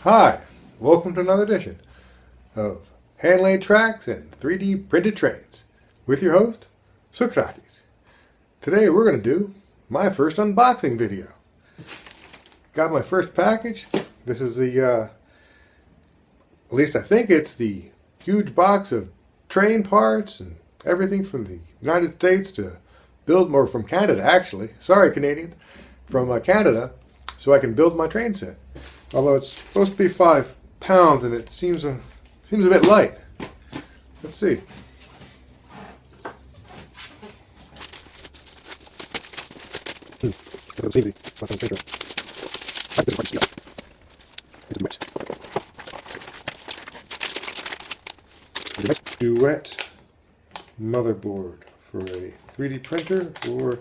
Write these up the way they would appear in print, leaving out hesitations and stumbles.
Hi, welcome to another edition of Hand-Laid Tracks and 3D Printed Trains with your host, Socrates. Today we're going to do my first unboxing video. Got my first package. This is the, at least I think it's the huge box of train parts and everything from the United States to build, or from Canada actually. Sorry Canadians. From Canada, so I can build my train set. Although it's supposed to be 5 pounds and it seems a bit light. Let's see. Duet motherboard for a 3D printer or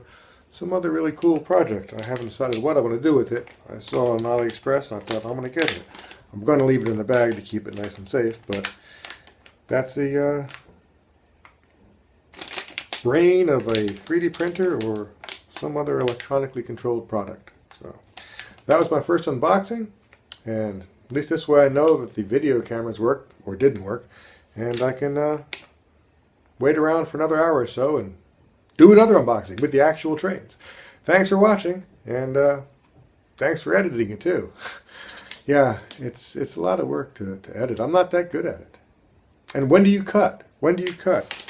some other really cool project. I haven't decided what I want to do with it. I saw on AliExpress and I thought I'm going to get it. I'm going to leave it in the bag to keep it nice and safe, but that's the brain of a 3D printer or some other electronically controlled product. So that was my first unboxing, and at least this way I know that the video cameras worked or didn't work, and I can wait around for another hour or so and do another unboxing with the actual trains. Thanks for watching, and thanks for editing it too. Yeah, it's a lot of work to edit. I'm not that good at it. And when do you cut? When do you cut?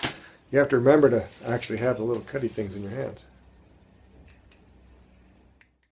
You have to remember to actually have the little cutty things in your hands.